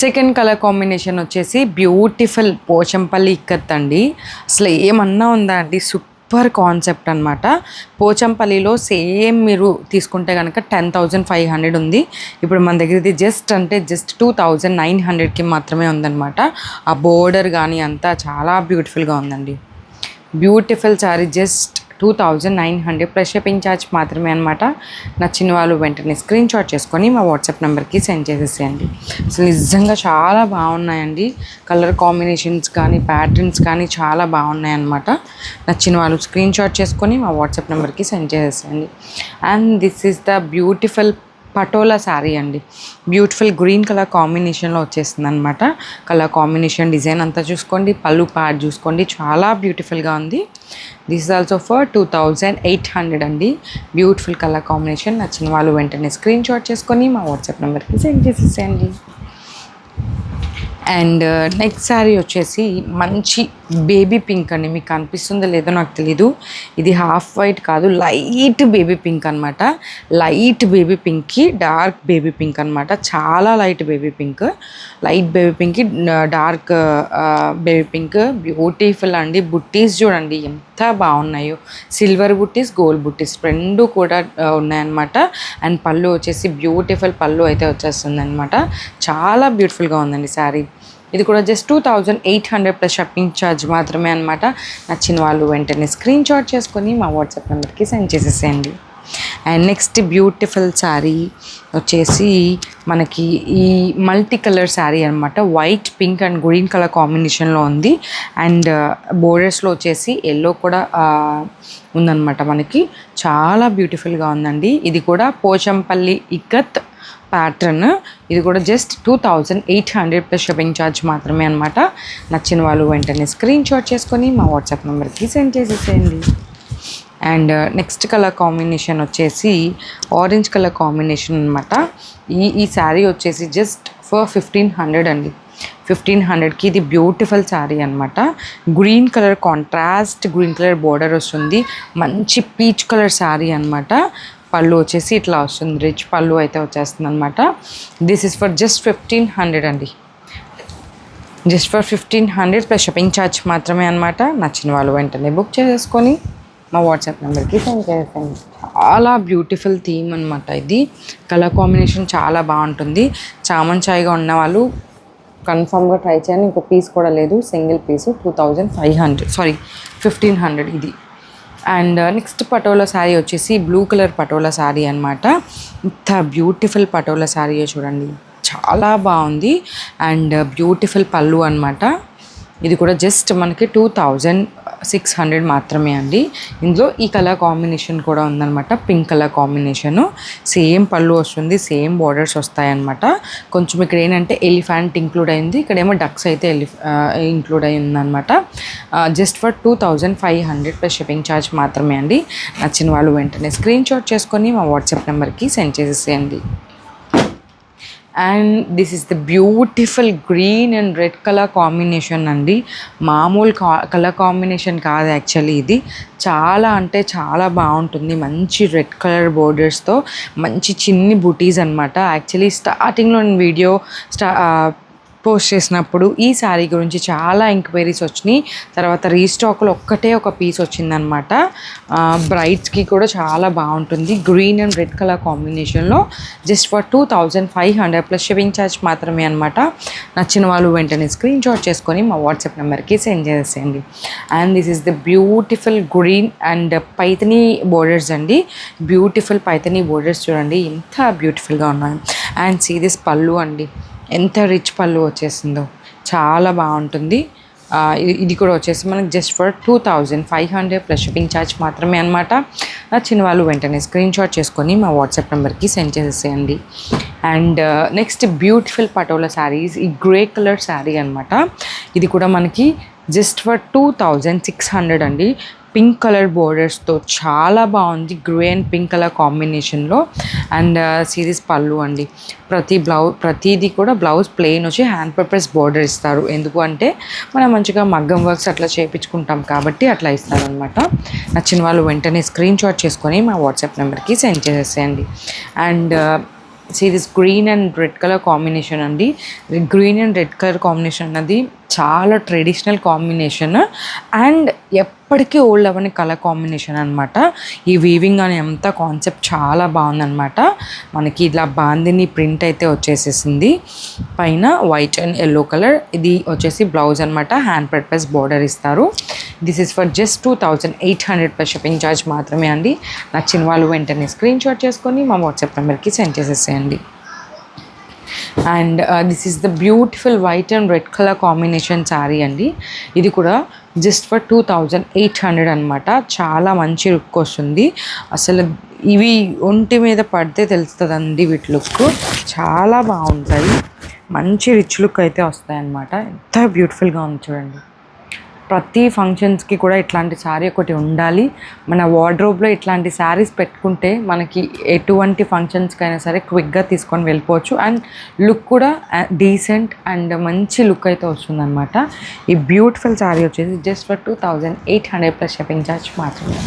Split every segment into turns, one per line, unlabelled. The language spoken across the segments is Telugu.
సెకండ్ కలర్ కాంబినేషన్ వచ్చేసి బ్యూటిఫుల్ పోచంపల్లి ఇక్కత్ అండి. అసలు ఏమన్నా ఉందా అండి, సూపర్ కాన్సెప్ట్ అనమాట. పోచంపల్లిలో సేమ్ మీరు తీసుకుంటే కనుక 10,500 ఉంది. ఇప్పుడు మన దగ్గర ఇది జస్ట్ 2,900కి మాత్రమే ఉందన్నమాట. ఆ బోర్డర్ కానీ అంతా చాలా బ్యూటిఫుల్గా ఉందండి. Beautiful sari just 2,900 plus shipping charge మాత్రమే అనమాట. నచ్చిన వాళ్ళు వెంటనే స్క్రీన్ షాట్ చేసుకొని మా వాట్సాప్ నెంబర్కి సెండ్ చేసేసేయండి. అసలు నిజంగా చాలా బాగున్నాయండి. కలర్ కాంబినేషన్స్ కానీ ప్యాటర్న్స్ కానీ చాలా బాగున్నాయి అన్నమాట. నచ్చిన వాళ్ళు స్క్రీన్ షాట్ చేసుకొని మా వాట్సాప్ నెంబర్కి సెండ్ చేసేసేయండి. And this is the beautiful Patola sari అండి. బ్యూటిఫుల్ గ్రీన్ కలర్ కాంబినేషన్లో వచ్చేస్తుంది అనమాట. కలర్ కాంబినేషన్ డిజైన్ అంతా చూసుకోండి, పళ్ళు పార్ట్ చూసుకోండి, చాలా బ్యూటిఫుల్గా ఉంది. దిస్ ఇస్ ఆల్సో ఫర్ 2,800 అండి. Beautiful colour combination. నచ్చిన వాళ్ళు వెంటనే స్క్రీన్ షాట్ చేసుకొని మా వాట్సాప్ నెంబర్కి సెండ్ చేసేసేయండి. అండ్ నెక్స్ట్ శారీ వచ్చేసి మంచి బేబీ పింక్ అండి. మీకు కనిపిస్తుందో లేదో నాకు తెలీదు. ఇది హాఫ్ వైట్ కాదు, లైట్ బేబీ పింక్ అనమాట. లైట్ బేబీ పింక్కి డార్క్ బేబీ పింక్ అనమాట. చాలా light baby pink, light baby పింక్కి డార్క్ బేబీ పింక్. బ్యూటిఫుల్ అండి. బుట్టీస్ చూడండి ఎంత బాగున్నాయో. సిల్వర్ బుట్టీస్, గోల్డ్ బుట్టీస్ రెండు కూడా ఉన్నాయన్నమాట. అండ్ పళ్ళు వచ్చేసి బ్యూటిఫుల్ పళ్ళు అయితే వచ్చేస్తుంది అనమాట. చాలా బ్యూటిఫుల్గా ఉందండి శారీ. ఇది కూడా జస్ట్ 2,800 ప్లస్ షిప్పింగ్ ఛార్జ్ మాత్రమే అనమాట. నచ్చిన వాళ్ళు వెంటనే స్క్రీన్ షాట్ చేసుకొని మా వాట్సాప్ నెంబర్కి సెండ్ చేసేసేయండి. అండ్ నెక్స్ట్ బ్యూటిఫుల్ శారీ వచ్చేసి మనకి ఈ మల్టీ కలర్ శారీ అనమాట. White, pink and green colour కాంబినేషన్లో ఉంది. అండ్ బోర్డర్స్లో వచ్చేసి ఎల్లో కూడా ఉందన్నమాట. మనకి చాలా బ్యూటిఫుల్గా ఉందండి. ఇది కూడా పోచంపల్లి ఇక్కత్ ప్యాటర్న్. ఇది కూడా జస్ట్ 2,800 ప్లస్ షిప్పింగ్ ఛార్జ్ మాత్రమే అనమాట. నచ్చిన వాళ్ళు వెంటనే స్క్రీన్ షాట్ చేసుకొని మా వాట్సాప్ నెంబర్కి సెండ్ చేసేసేయండి. అండ్ నెక్స్ట్ కలర్ కాంబినేషన్ వచ్చేసి ఆరెంజ్ కలర్ కాంబినేషన్ అనమాట. ఈ శారీ వచ్చేసి జస్ట్ ఫర్ 1,500 అండి. 1,500కి ఇది బ్యూటిఫుల్ శారీ అనమాట. Green colour contrast green colour border వస్తుంది. మంచి పీచ్ కలర్ శారీ అనమాట. పళ్ళు వచ్చేసి ఇట్లా వస్తుంది, రిచ్ పళ్ళు అయితే వచ్చేస్తుంది అనమాట. దిస్ ఇస్ ఫర్ జస్ట్ 1,500 అండి. Just for 1,500 plus shipping charge మాత్రమే అనమాట. నచ్చిన వాళ్ళు వెంటనే బుక్ చేసేసుకొని మా వాట్సాప్ నెంబర్కి సెండ్ చేసేయండి. చాలా బ్యూటిఫుల్ థీమ్ అనమాట. ఇది కలర్ కాంబినేషన్ చాలా బాగుంటుంది. చామంచాయిగా ఉన్న వాళ్ళు కన్ఫామ్గా ట్రై చేయండి. ఇంకో పీస్ కూడా లేదు, సింగిల్ పీసు. 1,500 ఇది. అండ్ నెక్స్ట్ పటోలా శారీ వచ్చేసి బ్లూ కలర్ పటోలా శారీ అనమాట. ఇంత బ్యూటిఫుల్ పటోలా శారీ చూడండి, చాలా బాగుంది. అండ్ బ్యూటిఫుల్ పళ్ళు అనమాట. ఇది కూడా జస్ట్ మనకి 2,600 మాత్రమే అండి. ఇందులో ఈ కలర్ కాంబినేషన్ కూడా ఉందన్నమాట, పింక్ కలర్ కాంబినేషను. సేమ్ పళ్ళు వస్తుంది, సేమ్ బార్డర్స్ వస్తాయన్నమాట. కొంచెం ఇక్కడ ఏంటంటే ఎలిఫెంట్ ఇంక్లూడ్ అయింది, ఇక్కడేమో డక్స్ అయితే ఇంక్లూడ్ అయి ఉందన్నమాట. Just for 2,500 plus shipping charge మాత్రమే అండి. నచ్చిన వాళ్ళు వెంటనే స్క్రీన్ షాట్ చేసుకొని మా వాట్సాప్ నెంబర్కి సెండ్ చేసేసేయండి. And this is the beautiful green and red colour combination అండి. మామూలు కలర్ కాంబినేషన్ కాదు యాక్చువల్లీ. ఇది చాలా అంటే చాలా బాగుంటుంది. మంచి రెడ్ కలర్ బోర్డర్స్తో మంచి చిన్ని బుటీస్ అనమాట. యాక్చువల్లీ స్టార్టింగ్లో నేను వీడియో పోస్ట్ చేసినప్పుడు ఈ శారీ గురించి చాలా ఎంక్వైరీస్ వచ్చినాయి. తర్వాత రీస్టాక్లో ఒక్కటే ఒక పీస్ వచ్చిందనమాట. బ్రైడ్స్కి కూడా చాలా బాగుంటుంది. గ్రీన్ అండ్ రెడ్ కలర్ కాంబినేషన్లో just for 2,500 plus shipping charge మాత్రమే అనమాట. నచ్చిన వాళ్ళు వెంటనే స్క్రీన్ షాట్ చేసుకొని మా వాట్సాప్ నెంబర్కి సెండ్ చేసేయండి. And this is the beautiful green and Paithani borders అండి. బ్యూటిఫుల్ పైతనీ బోర్డర్స్ చూడండి ఎంత బ్యూటిఫుల్గా ఉన్నాయి. అండ్ సీ దిస్ పళ్ళు అండి, ఎంత రిచ్ పళ్ళు వచ్చేసిందో, చాలా బాగుంటుంది. ఇది కూడా వచ్చేసి మనకి just for 2,500 plus shipping charge మాత్రమే అనమాట. నచ్చిన వాళ్ళు వెంటనే స్క్రీన్ షాట్ చేసుకొని మా వాట్సాప్ నెంబర్కి సెండ్ చేసేసేయండి. And next beautiful patola saris, ఈ గ్రే కలర్ శారీ అనమాట. ఇది కూడా మనకి జస్ట్ ఫర్ 2,600 అండి. పింక్ కలర్ బోర్డర్స్తో చాలా బాగుంది. గ్రే అండ్ పింక్ కలర్ కాంబినేషన్లో. అండ్ సిరీస్ పళ్ళు అండి. ప్రతిదీ కూడా బ్లౌజ్ ప్లెయిన్ వచ్చి హ్యాండ్ పర్పస్ బోర్డర్ ఇస్తారు. ఎందుకు అంటే మనం మంచిగా మగ్గం వర్క్స్ అట్లా చేయించుకుంటాం కాబట్టి అట్లా ఇస్తారనమాట. నచ్చిన వాళ్ళు వెంటనే స్క్రీన్ షాట్ చేసుకొని మా వాట్సాప్ నెంబర్కి సెండ్ చేసేసేయండి. And see this green and red colour combination అండి. Green and red colour combination అన్నది చాలా ట్రెడిషనల్ కాంబినేషన్ అండ్ ఎప్పటికీ ఓల్డ్ అవ్వని కలర్ కాంబినేషన్ అనమాట. ఈ వీవింగ్ అనే అంతా కాన్సెప్ట్ చాలా బాగుందన్నమాట. మనకి ఇలా బాందిని ప్రింట్ అయితే వచ్చేసేసింది, పైన వైట్ అండ్ ఎల్లో కలర్. ఇది వచ్చేసి బ్లౌజ్ అనమాట, హ్యాండ్ పర్పస్ బోర్డర్ ఇస్తారు. This is for just 2800 plus shipping charge మాత్రమే అండి. నచ్చిన వాళ్ళు వెంటనే స్క్రీన్ షాట్ చేసుకొని మా వాట్సాప్ నెంబర్కి సెండ్ చేసేసేయండి. And this is the beautiful white and red colour combination sari అండి. ఇది కూడా జస్ట్ ఫర్ 2800 అనమాట. చాలా మంచి లుక్ వస్తుంది. అసలు ఇవి ఒంటి మీద పడితే తెలుస్తుందండి వీటి లుక్. చాలా బాగుంటాయి, మంచి రిచ్ లుక్ అయితే వస్తాయి అన్నమాట. ఎంత బ్యూటిఫుల్గా ఉంది చూడండి. ప్రతి ఫంక్షన్స్కి కూడా ఇట్లాంటి శారీ ఒకటి ఉండాలి. మన వార్డ్రోబ్లో ఇట్లాంటి శారీస్ పెట్టుకుంటే మనకి ఎటువంటి ఫంక్షన్స్కైనా సరే క్విక్గా తీసుకొని వెళ్ళిపోవచ్చు. అండ్ లుక్ కూడా డీసెంట్ అండ్ మంచి లుక్ అయితే వస్తుందన్నమాట. ఈ బ్యూటిఫుల్ శారీ వచ్చేసి just for 2800 plus shipping charge మాత్రమే.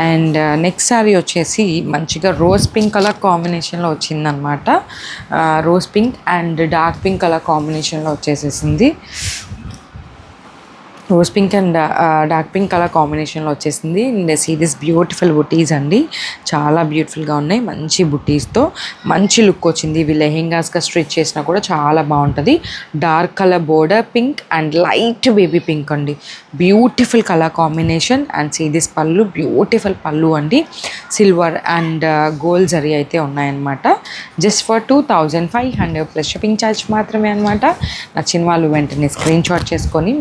అండ్ నెక్స్ట్ శారీ వచ్చేసి మంచిగా రోజ్ పింక్ కలర్ కాంబినేషన్లో వచ్చిందనమాట. Rose pink and dark pink colour కాంబినేషన్లో వచ్చేసేసింది. Rose pink and dark pink colour కాంబినేషన్లో వచ్చేసింది. అండ్ సీ దిస్ బ్యూటిఫుల్ బుటీస్ అండి, చాలా బ్యూటిఫుల్గా ఉన్నాయి. మంచి బుటీస్తో మంచి లుక్ వచ్చింది. ఇవి లెహెంగాస్గా స్టిచ్ చేసినా కూడా చాలా బాగుంటుంది. Dark colour border pink and light baby pink అండి, beautiful colour combination. And see this pallu, beautiful pallu అండి. సిల్వర్ అండ్ గోల్డ్ జరీ అయితే ఉన్నాయన్నమాట. Just for 2500 plus shipping charge మాత్రమే అనమాట. నచ్చిన వాళ్ళు వెంటనే స్క్రీన్ షాట్ చేసుకొని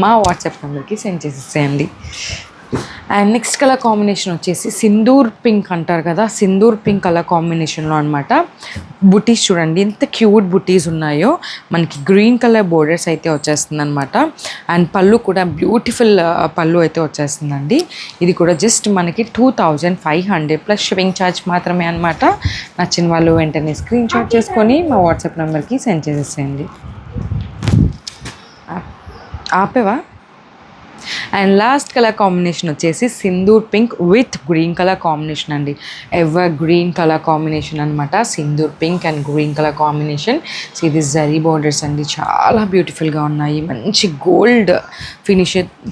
మా వాట్సాప్ నెంబర్కి సెండ్ చేసేసేయండి. అండ్ నెక్స్ట్ కలర్ కాంబినేషన్ వచ్చేసి సింధూర్ పింక్ అంటారు కదా, సింధూర్ పింక్ కలర్ కాంబినేషన్లో అనమాట. బుటీస్ చూడండి ఎంత క్యూట్ బుటీస్ ఉన్నాయో. మనకి గ్రీన్ కలర్ బోర్డర్స్ అయితే వచ్చేస్తుంది అనమాట. అండ్ పళ్ళు కూడా బ్యూటిఫుల్ పళ్ళు అయితే వచ్చేస్తుందండి. ఇది కూడా జస్ట్ మనకి 2500 ప్లస్ షిప్పింగ్ ఛార్జ్ మాత్రమే అనమాట. నచ్చిన వాళ్ళు వెంటనే స్క్రీన్ షాట్ చేసుకొని మా వాట్సాప్ నెంబర్కి సెండ్ చేసేసేయండి. ఆపేవా? అండ్ లాస్ట్ కలర్ కాంబినేషన్ వచ్చేసి Sindoor pink with green colour combination అండి. ఎవర్ గ్రీన్ కలర్ కాంబినేషన్ అనమాట. Sindoor pink and green colour combination. So ఇది జరీ బోర్డర్స్ అండి, చాలా బ్యూటిఫుల్గా ఉన్నాయి. మంచి గోల్డ్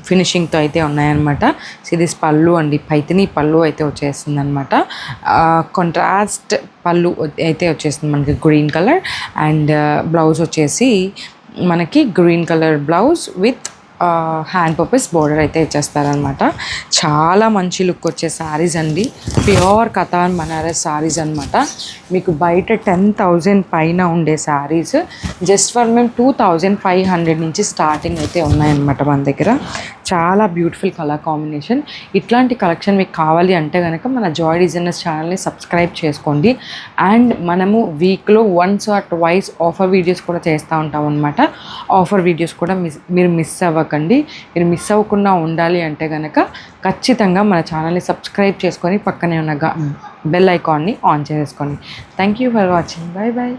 ఫినిషింగ్తో అయితే ఉన్నాయన్నమాట. సో ఇది పళ్ళు అండి, పైతిని పళ్ళు అయితే వచ్చేస్తుంది అనమాట. కాంట్రాస్ట్ పళ్ళు అయితే వచ్చేస్తుంది మనకి గ్రీన్ కలర్. అండ్ బ్లౌజ్ వచ్చేసి మనకి green colour blouse with hand purpose border అయితే ఇచ్చేస్తారనమాట. చాలా మంచి లుక్ వచ్చే శారీస్ అండి, ప్యూర్ కతాన్ బనారస్ శారీస్ అనమాట. మీకు బయట 10,000 పైన ఉండే శారీస్ జస్ట్ ఫర్ మేము 2500 నుంచి స్టార్టింగ్ అయితే ఉన్నాయన్నమాట మన దగ్గర. చాలా బ్యూటిఫుల్ కలర్ కాంబినేషన్. ఇట్లాంటి కలెక్షన్ మీకు కావాలి అంటే కనుక మన జాయ్ డిజైనర్స్ ఛానల్ని సబ్స్క్రైబ్ చేసుకోండి. అండ్ మనము వీక్లో once or twice offer videos కూడా చేస్తూ ఉంటాం అనమాట. ఆఫర్ వీడియోస్ కూడా మీరు మిస్ అవ్వకండి. మీరు మిస్ అవ్వకుండా ఉండాలి అంటే కనుక ఖచ్చితంగా మన ఛానల్ని సబ్స్క్రైబ్ చేసుకొని పక్కనే ఉన్న బెల్ ఐకాన్ని ఆన్ చేసుకోండి. Thank you for watching. Bye bye.